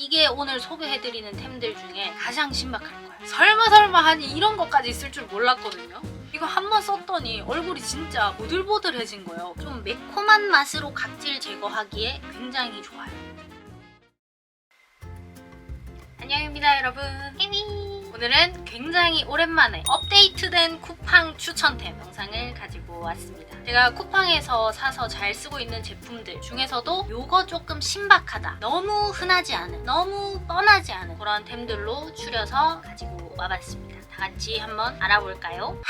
이게 오늘 소개해드리는 템들 중에 가장 신박할 거야. 설마 하니 이런 것까지 있을 줄 몰랐거든요. 이거 한번 썼더니 얼굴이 진짜 보들보들해진 거예요. 좀 매콤한 맛으로 각질 제거하기에 굉장히 좋아요. 안녕입니다 여러분. 오늘은 굉장히 오랜만에 업데이트된 쿠팡 추천템 영상을 가지고 왔습니다. 제가 쿠팡에서 사서 잘 쓰고 있는 제품들 중에서도 요거 조금 신박하다, 너무 흔하지 않은, 너무 뻔하지 않은 그런 템들로 추려서 가지고 와봤습니다. 다 같이 한번 알아볼까요?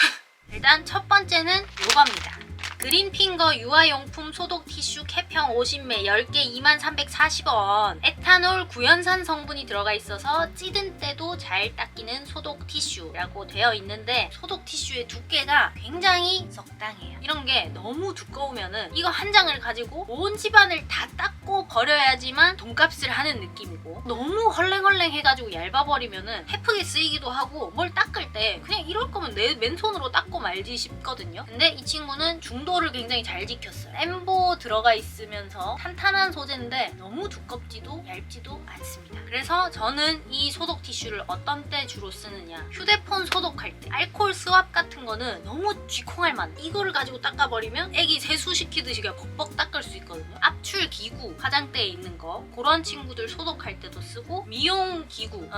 일단 첫 번째는 요겁니다. 그린핑거 유아용품 소독 티슈 캡형 50매 10개 2340원. 에탄올 구연산 성분이 들어가 있어서 찌든 때도 잘 닦이는 소독 티슈라고 되어 있는데, 소독 티슈의 두께가 굉장히 적당해요. 이런 게 너무 두꺼우면은 이거 한 장을 가지고 온 집안을 다 닦고 버려야지만 돈값을 하는 느낌이고, 너무 헐랭헐랭 해가지고 얇아버리면은 헤프게 쓰이기도 하고, 뭘 닦을 때 그냥 이럴 거면 내 맨손으로 닦고 말지 싶거든요. 근데 이 친구는 중도를 굉장히 잘 지켰어요. 엠보 들어가 있으면서 탄탄한 소재인데 너무 두껍지도 얇지도 않습니다. 그래서 저는 이 소독 티슈를 어떤 때 주로 쓰느냐, 휴대폰 소독할 때, 알코올 스왑 같은 거는 너무 쥐콩할 맛, 이거를 가지고 닦아버리면 애기 세수시키듯이 그냥 벅벅 닦을 수 있거든요. 압출 기구, 화장대에 있는 거, 그런 친구들 소독할 때도 쓰고, 미용 기구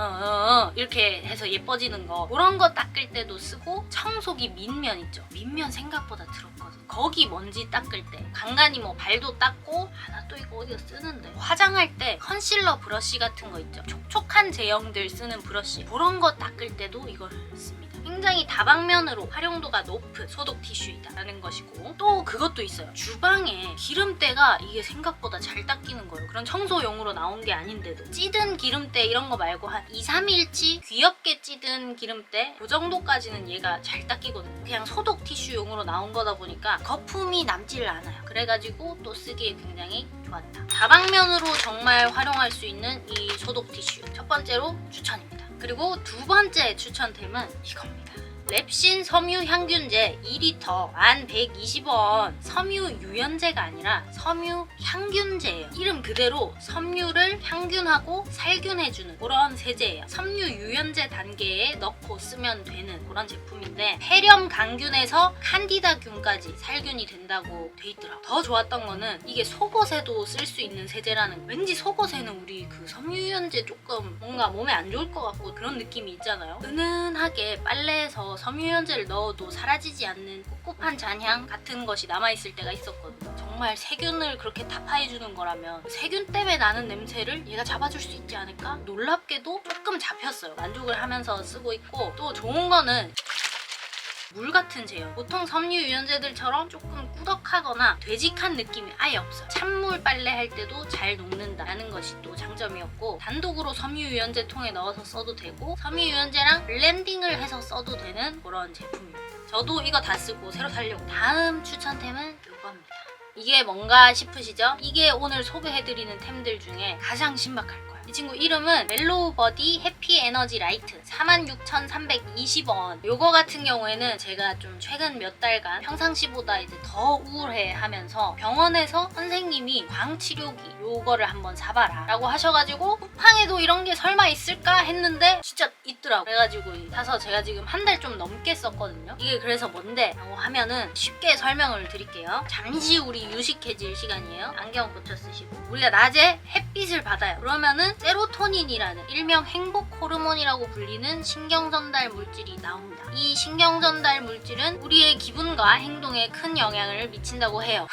이렇게 해서 예뻐지는 거, 그런 거 닦을 때도 쓰고, 청소기 민면 있죠. 민면 생각보다 들었거든요. 거기 먼지 닦을 때, 간간히 뭐 발도 닦고, 나 또 이거 어디서 쓰는데, 화장할 때 컨실러 브러쉬 같은 거 있죠. 촉촉한 제형들 쓰는 브러쉬, 그런 거 닦을 때도 이거를 씁니다. 굉장히 다방면으로 활용도가 높은 소독 티슈이다라는 것이고, 또 그것도 있어요. 주방에 기름때가 이게 생각보다 잘 닦이는 거예요. 그런 청소용으로 나온 게 아닌데도 찌든 기름때 이런 거 말고 한 2, 3일치 귀엽게 찌든 기름때 그 정도까지는 얘가 잘 닦이거든요. 그냥 소독 티슈용으로 나온 거다 보니까 거품이 남질 않아요. 그래가지고 또 쓰기에 굉장히 좋았다. 다방면으로 정말 활용할 수 있는 이 소독 티슈, 첫 번째로 추천입니다. 그리고 두 번째 추천템은 이겁니다. 랩신 섬유 향균제 2리터 1120원. 섬유 유연제가 아니라 섬유 향균제예요. 이름 그대로 섬유를 향균하고 살균해주는 그런 세제예요. 섬유 유연제 단계에 넣고 쓰면 되는 그런 제품인데, 폐렴 강균에서 칸디다균까지 살균이 된다고 돼 있더라고요. 더 좋았던 거는 이게 속옷에도 쓸 수 있는 세제라는 거. 왠지 속옷에는 우리 그 섬유 유연제 조금 뭔가 몸에 안 좋을 것 같고 그런 느낌이 있잖아요. 은은하게 빨래에서 섬유유연제를 넣어도 사라지지 않는 꿉꿉한 잔향 같은 것이 남아있을 때가 있었거든요. 정말 세균을 그렇게 타파해주는 거라면 세균 때문에 나는 냄새를 얘가 잡아줄 수 있지 않을까? 놀랍게도 조금 잡혔어요. 만족을 하면서 쓰고 있고, 또 좋은 거는 물 같은 제형. 보통 섬유 유연제들처럼 조금 꾸덕하거나 되직한 느낌이 아예 없어요. 찬물 빨래 할 때도 잘 녹는다는 것이 또 장점이었고, 단독으로 섬유 유연제 통에 넣어서 써도 되고, 섬유 유연제랑 블렌딩을 해서 써도 되는 그런 제품입니다. 저도 이거 다 쓰고 새로 살려고. 다음 추천템은 이겁니다. 이게 뭔가 싶으시죠? 이게 오늘 소개해드리는 템들 중에 가장 신박할 거예요. 이 친구 이름은 멜로우 버디 해피 에너지 라이트 46,320원. 요거 같은 경우에는 제가 좀 최근 몇 달간 평상시보다 이제 더 우울해 하면서 병원에서 선생님이 광치료기 요거를 한번 사봐라 라고 하셔가지고, 쿠팡에도 이런 게 설마 있을까 했는데 진짜 있더라고. 그래가지고 사서 제가 지금 한 달 좀 넘게 썼거든요. 이게 그래서 뭔데? 라고 하면은 쉽게 설명을 드릴게요. 잠시 우리 유식해질 시간이에요. 안경 고쳐 쓰시고, 우리가 낮에 햇빛을 받아요. 그러면은 세로토닌이라는 일명 행복 호르몬이라고 불리는 신경전달 물질이 나옵니다. 이 신경전달 물질은 우리의 기분과 행동에 큰 영향을 미친다고 해요.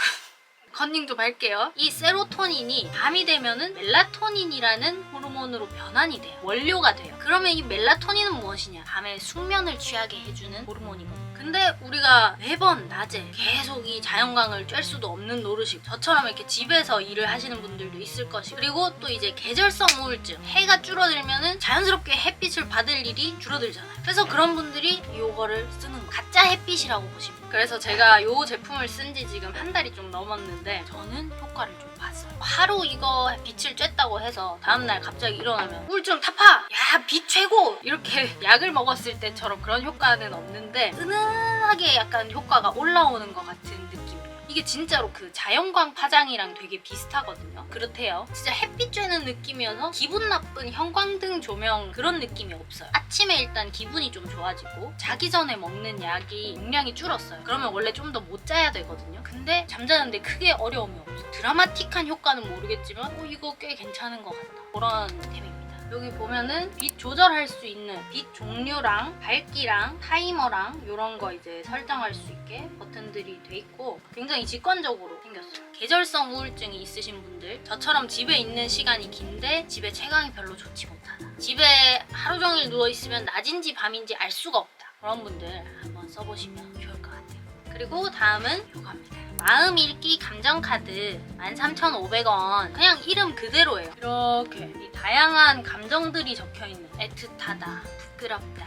컨닝 좀 할게요. 이 세로토닌이 밤이 되면은 멜라토닌이라는 호르몬으로 변환이 돼요. 원료가 돼요. 그러면 이 멜라토닌은 무엇이냐? 밤에 숙면을 취하게 해주는 호르몬이거든요. 근데 우리가 매번 낮에 계속 이 자연광을 쬐 수도 없는 노릇이고, 저처럼 이렇게 집에서 일을 하시는 분들도 있을 것이고, 그리고 또 이제 계절성 우울증, 해가 줄어들면은 자연스럽게 햇빛을 받을 일이 줄어들잖아요. 그래서 그런 분들이 요거를 쓰는 거, 가짜 햇빛이라고 보시면 돼요. 그래서 제가 요 제품을 쓴 지 지금 한 달이 좀 넘었는데 저는 효과를 좀 봤어요. 하루 이거 빛을 쬐다고 해서 다음날 갑자기 일어나면 우울증 타파! 야, 빛 최고! 이렇게 약을 먹었을 때처럼 그런 효과는 없는데, 은은하게 약간 효과가 올라오는 것 같은 느낌이에요. 이게 진짜로 그 자연광 파장이랑 되게 비슷하거든요. 그렇대요. 진짜 햇빛 쬐는 느낌이어서 기분 나쁜 형광등 조명 그런 느낌이 없어요. 아침에 일단 기분이 좀 좋아지고 자기 전에 먹는 약이 용량이 줄었어요. 그러면 원래 좀 더 못 자야 되거든요. 근데 잠자는데 크게 어려움이 없어요. 드라마틱한 효과는 모르겠지만 이거 꽤 괜찮은 것 같다. 그런 템입니다. 여기 보면은 빛 조절할 수 있는 빛 종류랑 밝기랑 타이머랑 이런 거 이제 설정할 수 있게 버튼들이 돼 있고 굉장히 직관적으로 생겼어요. 계절성 우울증이 있으신 분들, 저처럼 집에 있는 시간이 긴데 집에 채광이 별로 좋지 못하다, 집에 하루 종일 누워 있으면 낮인지 밤인지 알 수가 없다, 그런 분들 한번 써보시면 좋을 것 같아요. 그리고 다음은 요겁니다. 마음 읽기 감정 카드 13,500원. 그냥 이름 그대로예요. 이렇게 이 다양한 감정들이 적혀있는 애틋하다, 부끄럽다,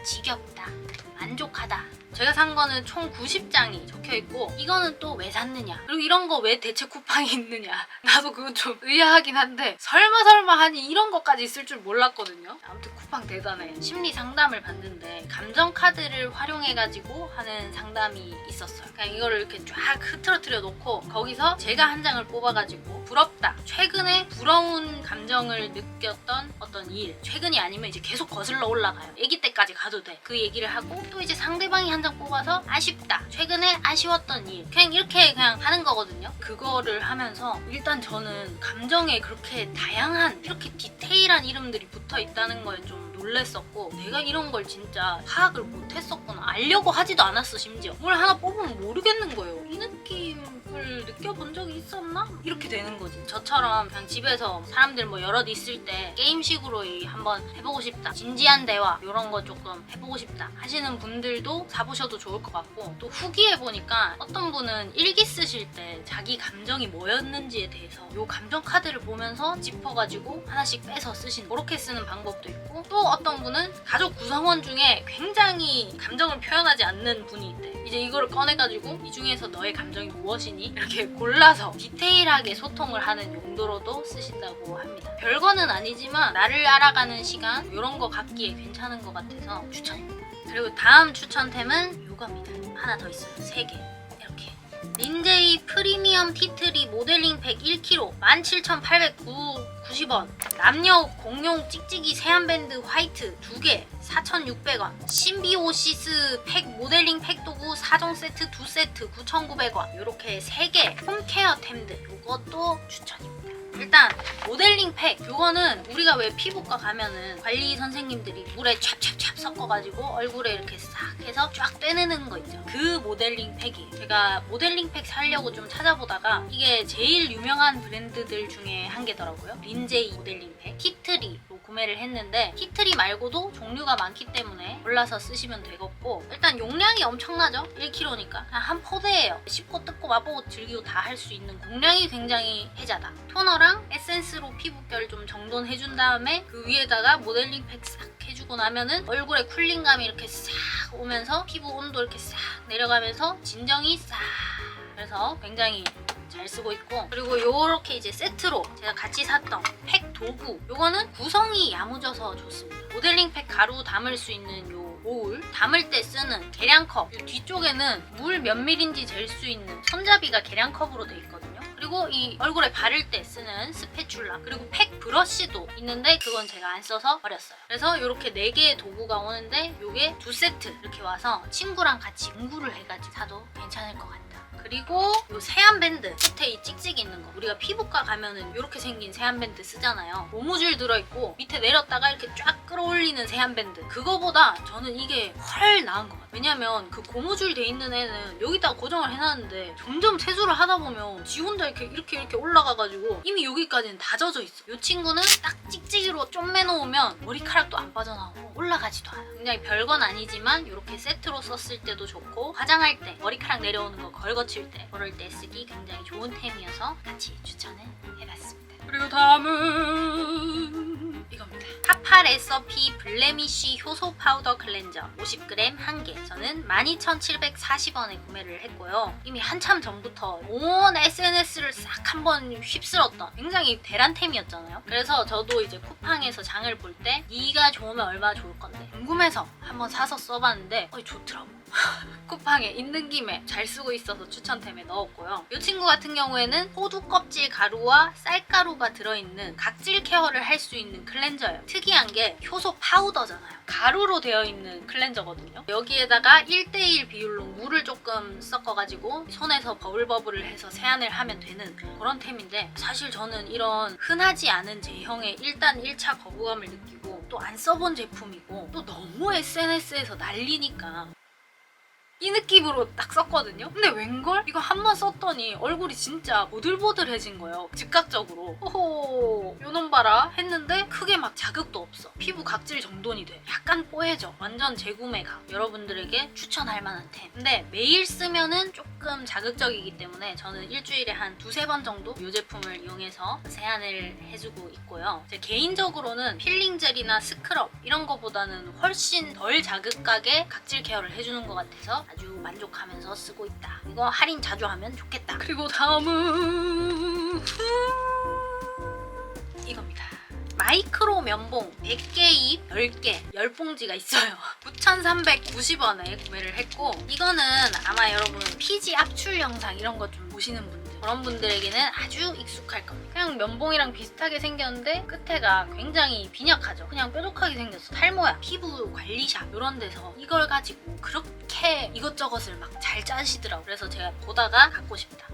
지겹다, 만족하다. 제가 산 거는 총 90장이 적혀있고 이거는 또 왜 샀느냐, 그리고 이런 거 왜 대체 쿠팡이 있느냐, 나도 그건 좀 의아하긴 한데 설마 하니 이런 것까지 있을 줄 몰랐거든요. 아무튼 쿠팡 대단해. 심리 상담을 받는데 감정 카드를 활용해가지고 하는 상담이 있었어요. 그냥 이거를 이렇게 쫙 흐트러뜨려 놓고 거기서 제가 한 장을 뽑아가지고 부럽다, 최근에 부러운 감정을 느꼈던 어떤 일, 최근이 아니면 이제 계속 거슬러 올라가요. 아기 때까지 가도 돼. 그 얘기를 하고 또 이제 상대방이 한 장 뽑아서 아쉽다, 최근에 아쉬웠던 일, 그냥 이렇게 그냥 하는 거거든요. 그거를 하면서 일단 저는 감정에 그렇게 다양한 이렇게 디테일한 이름들이 붙어 있다는 거에 좀 놀랬었고, 내가 이런 걸 진짜 파악을 못했었구나, 알려고 하지도 않았어. 심지어 뭘 하나 뽑으면 모르겠는 거예요. 이 느낌을 느껴본 적이 있었나? 이렇게 되는 거지. 저처럼 그냥 집에서 사람들 뭐 여럿 있을 때 게임식으로 한번 해보고 싶다, 진지한 대화 이런 거 조금 해보고 싶다 하시는 분들도 사보셔도 좋을 것 같고, 또 후기에 보니까 어떤 분은 일기 쓰실 때 자기 감정이 뭐였는지에 대해서 요 감정 카드를 보면서 짚어가지고 하나씩 빼서 쓰시는, 그렇게 쓰는 방법도 있고, 또 어떤 분은 가족 구성원 중에 굉장히 감정을 표현하지 않는 분이 있대. 이제 이거를 꺼내가지고 이 중에서 너의 감정이 무엇이니? 이렇게 골라서 디테일하게 소통을 하는 용도로도 쓰신다고 합니다. 별거는 아니지만 나를 알아가는 시간 이런 거 갖기에 괜찮은 것 같아서 추천입니다. 그리고 다음 추천템은 이겁니다. 하나 더 있어요. 3개. 이렇게 린제이 프리미엄 티트리 모델링 팩 1kg 17,890원. 남녀 공용 찍찍이 세안밴드 화이트 2개 4,600원. 신비오시스 팩 모델링 팩 도구 4종 세트 2세트 9,900원. 이렇게 3개 홈케어템들, 이것도 추천입니다. 일단 모델링 팩, 이거는 우리가 왜 피부과 가면은 관리 선생님들이 물에 찹찹찹 섞어가지고 얼굴에 이렇게 싹 해서 쫙 떼내는 거 있죠. 그 모델링 팩이에요. 제가 모델링 팩 사려고 좀 찾아보다가 이게 제일 유명한 브랜드들 중에 한 개더라고요. 린제이 모델링 팩 티트리로 구매를 했는데, 티트리 말고도 종류가 많기 때문에 골라서 쓰시면 되겠고, 일단 용량이 엄청나죠? 1kg니까 한 포대예요. 씹고 뜯고 맛보고 즐기고 다 할 수 있는 공량이 굉장히 혜자다. 토너랑 에센스로 피부결 좀 정돈해준 다음에 그 위에다가 모델링 팩 싹 해주고 나면은 얼굴에 쿨링감이 이렇게 싹 오면서 피부 온도 이렇게 싹 내려가면서 진정이 싹, 그래서 굉장히 잘 쓰고 있고, 그리고 요렇게 이제 세트로 제가 같이 샀던 팩 도구, 요거는 구성이 야무져서 좋습니다. 모델링 팩 가루 담을 수 있는 요 보울, 담을 때 쓰는 계량컵, 요 뒤쪽에는 물 몇 밀인지 잴 수 있는 손잡이가 계량컵으로 돼 있거든요. 그리고 이 얼굴에 바를 때 쓰는 스패츌라, 그리고 팩 브러쉬도 있는데 그건 제가 안 써서 버렸어요. 그래서 이렇게 4개의 도구가 오는데 요게 2세트 이렇게 와서 친구랑 같이 공구를 해가지고 사도 괜찮을 것 같다. 그리고 요 세안밴드, 끝에 이 찍찍이 있는 거, 우리가 피부과 가면은 이렇게 생긴 세안밴드 쓰잖아요. 고무줄 들어있고 밑에 내렸다가 이렇게 쫙 끌어올리는 세안밴드, 그거보다 저는 이게 훨 나은 것 같아요. 왜냐면 그 고무줄 돼 있는 애는 여기다가 고정을 해놨는데 점점 세수를 하다 보면 지 혼자 이렇게 올라가가지고 이미 여기까지는 다 젖어 있어. 이 친구는 딱 찍찍이로 좀 매놓으면 머리카락도 안 빠져나오고 올라가지도 않아. 굉장히 별건 아니지만 이렇게 세트로 썼을 때도 좋고, 화장할 때 머리카락 내려오는 거 걸거칠 때 그럴 때 쓰기 굉장히 좋은 템이어서 같이 추천을 해봤습니다. 그리고 다음은 이겁니다. 파파레서피 블레미쉬 효소 파우더 클렌저 50g 1개. 저는 12,740원에 구매를 했고요. 이미 한참 전부터 온 SNS를 싹 한번 휩쓸었던 굉장히 대란템이었잖아요. 그래서 저도 이제 쿠팡에서 장을 볼 때 네가 좋으면 얼마나 좋을 건데 궁금해서 한번 사서 써봤는데 좋더라고. 쿠팡에 있는 김에 잘 쓰고 있어서 추천템에 넣었고요. 이 친구 같은 경우에는 호두 껍질 가루와 쌀가루가 들어있는 각질 케어를 할 수 있는 클렌저예요. 특이한 게 효소 파우더잖아요. 가루로 되어 있는 클렌저거든요. 여기에다가 1:1 비율로 물을 조금 섞어가지고 손에서 버블버블을 해서 세안을 하면 되는 그런 템인데, 사실 저는 이런 흔하지 않은 제형에 일단 1차 거부감을 느끼고 또 안 써본 제품이고 또 너무 SNS에서 난리니까 이 느낌으로 딱 썼거든요. 근데 웬걸? 이거 한 번 썼더니 얼굴이 진짜 보들보들해진 거예요. 즉각적으로. 호호 요놈 봐라 했는데 크게 막 자극도 없어. 피부 각질 정돈이 돼. 약간 뽀해져. 완전 재구매가. 여러분들에게 추천할 만한 템. 근데 매일 쓰면은 조금 자극적이기 때문에 저는 일주일에 한 2-3번 정도 이 제품을 이용해서 세안을 해주고 있고요. 제 개인적으로는 필링 젤이나 스크럽 이런 거보다는 훨씬 덜 자극하게 각질 케어를 해주는 것 같아서 아주 만족하면서 쓰고 있다. 이거 할인 자주 하면 좋겠다. 그리고 다음은 이겁니다. 마이크로 면봉 100개 잎 10개 10봉지가 있어요. 9,390원에 구매를 했고, 이거는 아마 여러분 피지 압출 영상 이런 거 좀 보시는 분들, 그런 분들에게는 아주 익숙할 겁니다. 그냥 면봉이랑 비슷하게 생겼는데 끝에가 굉장히 빈약하죠. 그냥 뾰족하게 생겼어. 탈모야, 피부 관리샵 이런 데서 이걸 가지고 그렇게 이것저것을 막 잘 짜시더라고요. 그래서 제가 보다가 갖고 싶다.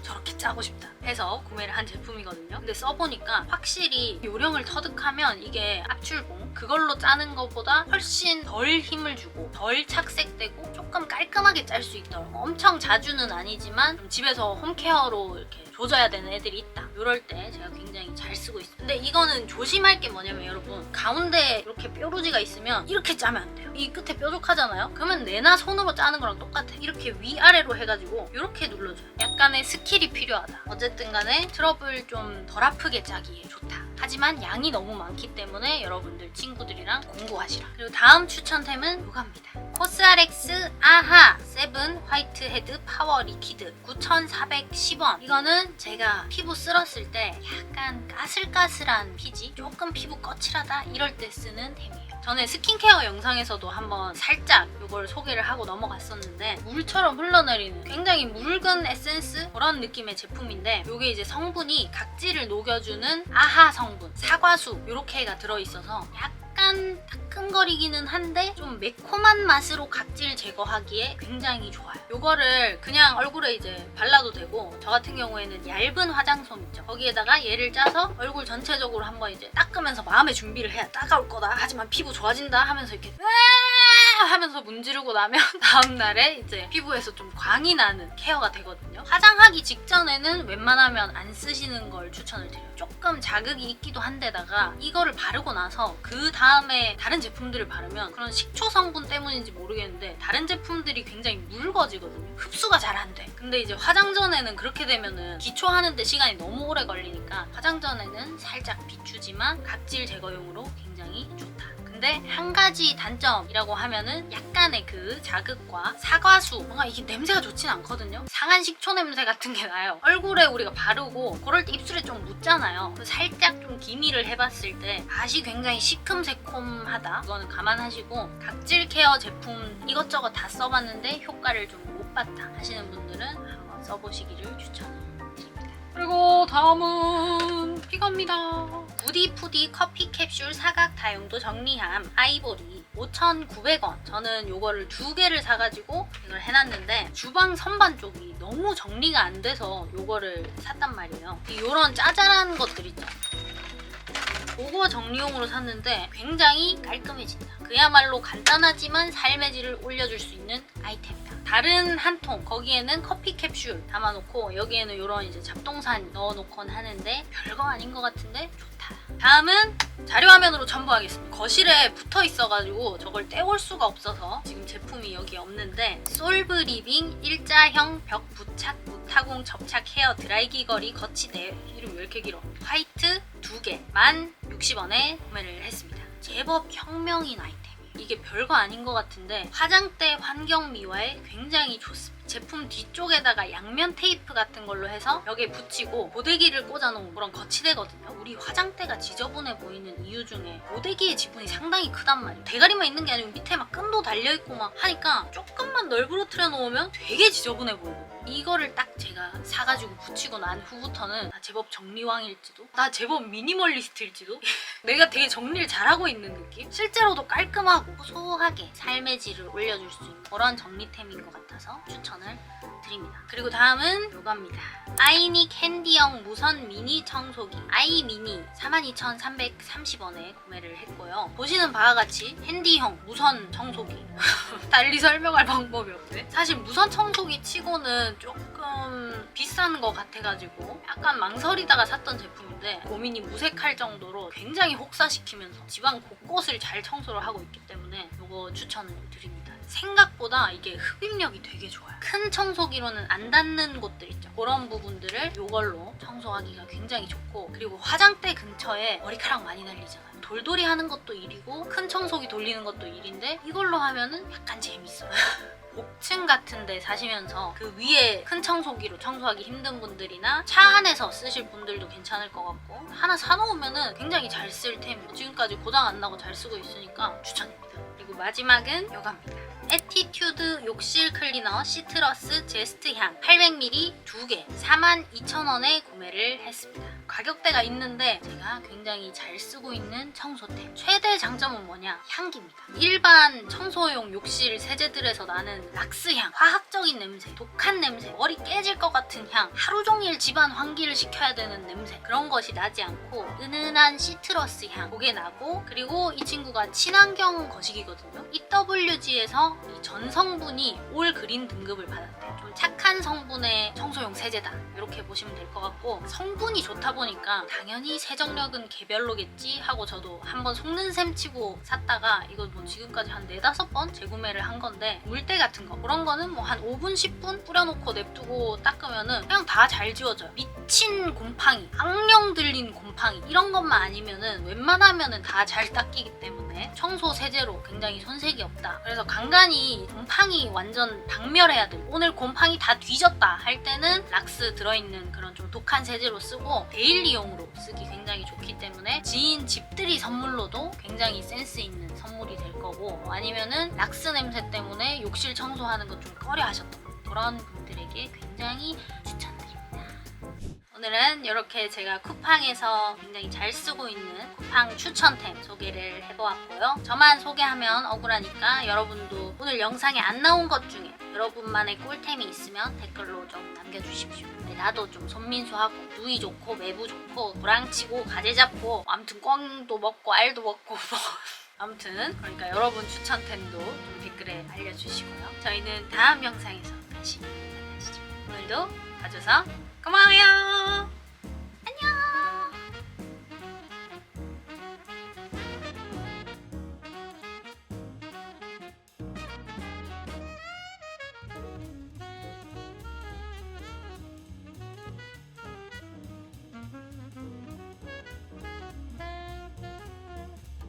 저렇게 짜고 싶다 해서 구매를 한 제품이거든요. 근데 써보니까 확실히 요령을 터득하면 이게 압출봉 그걸로 짜는 것보다 훨씬 덜 힘을 주고 덜 착색되고 조금 깔끔하게 짤 수 있더라고요. 엄청 자주는 아니지만 좀 집에서 홈케어로 이렇게 조져야 되는 애들이 있다. 이럴 때 제가 굉장히 잘 쓰고 있어요. 근데 이거는 조심할 게 뭐냐면 여러분, 가운데 이렇게 뾰루지가 있으면 이렇게 짜면 안 돼요. 이 끝에 뾰족하잖아요? 그러면 내나 손으로 짜는 거랑 똑같아. 이렇게 위아래로 해가지고 이렇게 눌러줘요. 약간의 스킬이 필요하다. 어쨌든 간에 트러블 좀 덜 아프게 짜기에 좋다. 하지만 양이 너무 많기 때문에 여러분들 친구들이랑 공부하시라. 그리고 다음 추천템은 이겁니다. 코스알엑스 아하 7 화이트 헤드 파워 리퀴드 9,410원. 이거는 제가 피부 쓸었을 때 약간 까슬까슬한 피지, 조금 피부 거칠하다 이럴 때 쓰는 템이에요. 전에 스킨케어 영상에서도 한번 살짝 이걸 소개를 하고 넘어갔었는데, 물처럼 흘러내리는 굉장히 묽은 에센스 그런 느낌의 제품인데, 이게 이제 성분이 각질을 녹여주는 아하 성분, 사과수 이렇게가 들어있어서 약간 따끔거리기는 한데 좀 매콤한 맛으로 각질 제거하기에 굉장히 좋아요. 이거를 그냥 얼굴에 이제 발라도 되고, 저 같은 경우에는 얇은 화장솜 있죠. 거기에다가 얘를 짜서 얼굴 전체적으로 한번 이제 닦으면서 마음의 준비를 해야 따가울 거다, 하지만 피부 좋아진다 하면서 이렇게 하면서 문지르고 나면 다음날에 이제 피부에서 좀 광이 나는 케어가 되거든요. 화장하기 직전에는 웬만하면 안 쓰시는 걸 추천을 드려요. 조금 자극이 있기도 한데다가 이거를 바르고 나서 그 다음에 다른 제품들을 바르면 그런 식초 성분 때문인지 모르겠는데 다른 제품들이 굉장히 묽어지거든요. 흡수가 잘 안 돼. 근데 이제 화장 전에는 그렇게 되면은 기초하는데 시간이 너무 오래 걸리니까 화장 전에는 살짝 비추지만 각질 제거용으로 굉장히 좋다. 근데 한 가지 단점이라고 하면은 약간의 그 자극과 사과수, 뭔가 이게 냄새가 좋진 않거든요. 상한 식초 냄새 같은 게 나요. 얼굴에 우리가 바르고 그럴 때 입술에 좀 묻잖아요. 살짝 좀 기미를 해봤을 때 맛이 굉장히 시큼새콤하다. 이거는 감안하시고, 각질 케어 제품 이것저것 다 써봤는데 효과를 좀 못 봤다 하시는 분들은 한번 써보시기를 추천드립니다. 그리고 다음은 이겁니다. 부디푸디 커피 캡슐 사각 다용도 정리함 아이보리 5,900원. 저는 요거를 2개를 사가지고 이걸 해놨는데 주방 선반 쪽이 너무 정리가 안 돼서 요거를 샀단 말이에요. 요런 짜잘한 것들 있죠. 그거 정리용으로 샀는데 굉장히 깔끔해진다. 그야말로 간단하지만 삶의 질을 올려줄 수 있는 아이템이다. 다른 한 통, 거기에는 커피 캡슐 담아놓고 여기에는 이런 이제 잡동산 넣어놓곤 하는데 별거 아닌 것 같은데 좋다. 다음은 자료화면으로 첨부하겠습니다. 거실에 붙어 있어가지고 저걸 떼올 수가 없어서 지금 제품이 여기 없는데, 솔브 리빙 일자형 벽 부착 무타공 접착 헤어 드라이기 거리 거치대, 이름 왜 이렇게 길어? 화이트 2개 10,060원에 구매를 했습니다. 제법 혁명인 아이템이에요. 이게 별거 아닌 것 같은데 화장대 환경 미화에 굉장히 좋습니다. 제품 뒤쪽에다가 양면 테이프 같은 걸로 해서 벽에 붙이고 고데기를 꽂아놓은 그런 거치대거든요. 우리 화장대가 지저분해 보이는 이유 중에 고데기의 지분이 상당히 크단 말이에요. 대가리만 있는 게 아니고 밑에 막 끈도 달려있고 막 하니까 조금만 널브러뜨려 놓으면 되게 지저분해 보이거든요. 이거를 딱 제가 사가지고 붙이고 난 후부터는 나 제법 정리왕일지도, 나 제법 미니멀리스트일지도 내가 되게 정리를 잘하고 있는 느낌? 실제로도 깔끔하고 소소하게 삶의 질을 올려줄 수 있는 그런 정리템인 것 같아서 추천을 드립니다. 그리고 다음은 이겁니다. 아이니 캔디형 무선 미니 청소기 아이미니 42,330원에 구매를 했고요. 보시는 바와 같이 핸디형 무선 청소기 달리 설명할 방법이 없네. 사실 무선 청소기 치고는 조금 비싼 것 같아가지고 약간 망설이다가 샀던 제품인데 고민이 무색할 정도로 굉장히 혹사시키면서 집안 곳곳을 잘 청소를 하고 있기 때문에 이거 추천을 드립니다. 생각보다 이게 흡입력이 되게 좋아요. 큰 청소기로는 안 닿는 곳들 있죠. 그런 부분들을 이걸로 청소하기가 굉장히 좋고, 그리고 화장대 근처에 머리카락 많이 날리잖아요. 돌돌이 하는 것도 일이고 큰 청소기 돌리는 것도 일인데 이걸로 하면은 약간 재밌어요. 복층 같은 데 사시면서 그 위에 큰 청소기로 청소하기 힘든 분들이나 차 안에서 쓰실 분들도 괜찮을 것 같고, 하나 사놓으면은 굉장히 잘 쓸 템, 지금까지 고장 안 나고 잘 쓰고 있으니까 추천입니다. 그리고 마지막은 이겁니다. 에티튜드 욕실 클리너 시트러스 제스트 향 800ml 2개 42,000원에 구매를 했습니다. 가격대가 있는데 제가 굉장히 잘 쓰고 있는 청소템. 최대 장점은 뭐냐? 향기입니다. 일반 청소용 욕실 세제들에서 나는 락스 향, 화학적인 냄새, 독한 냄새, 머리 깨질 것 같은 향, 하루 종일 집안 환기를 시켜야 되는 냄새, 그런 것이 나지 않고 은은한 시트러스 향 그게 나고, 그리고 이 친구가 친환경 거시기거든요. EWG에서 이 전성분이 올 그린 등급을 받았대요. 좀 착한 성분의 청소용 세제다 이렇게 보시면 될 것 같고, 성분이 좋다 보니까 당연히 세정력은 개별로겠지 하고 저도 한번 속는 셈 치고 샀다가 이거 뭐 지금까지 한 4-5번 재구매를 한 건데, 물때 같은 거 그런 거는 뭐 한 5분 10분 뿌려놓고 냅두고 닦으면은 그냥 다 잘 지워져요. 미친 곰팡이, 악령 들린 곰팡이 이런 것만 아니면은 웬만하면은 다 잘 닦이기 때문에 청소 세제로 굉장히 손색이 없다. 그래서 간간히 곰팡이 완전 박멸해야 돼, 오늘 곰팡이 다 뒤졌다 할 때는 락스 들어있는 그런 좀 독한 세제로 쓰고 데일리용으로 쓰기 굉장히 좋기 때문에 지인 집들이 선물로도 굉장히 센스 있는 선물이 될 거고, 아니면은 락스 냄새 때문에 욕실 청소하는 거 좀 꺼려 하셨던 그런 분들에게 굉장히 추천드립니다. 오늘은 이렇게 제가 쿠팡에서 굉장히 잘 쓰고 있는 쿠팡 추천템 소개를 해보았고요. 저만 소개하면 억울하니까 여러분도 오늘 영상에 안 나온 것 중에 여러분만의 꿀템이 있으면 댓글로 좀 남겨주십시오. 나도 좀 손민수하고 누이 좋고 매부 좋고 도랑치고 가재 잡고 아무튼 꽝도 먹고 알도 먹고 뭐 아무튼 그러니까 여러분 추천템도 좀 댓글에 알려주시고요. 저희는 다음 영상에서 다시 만나시죠. 오늘도 봐줘서 고마워요.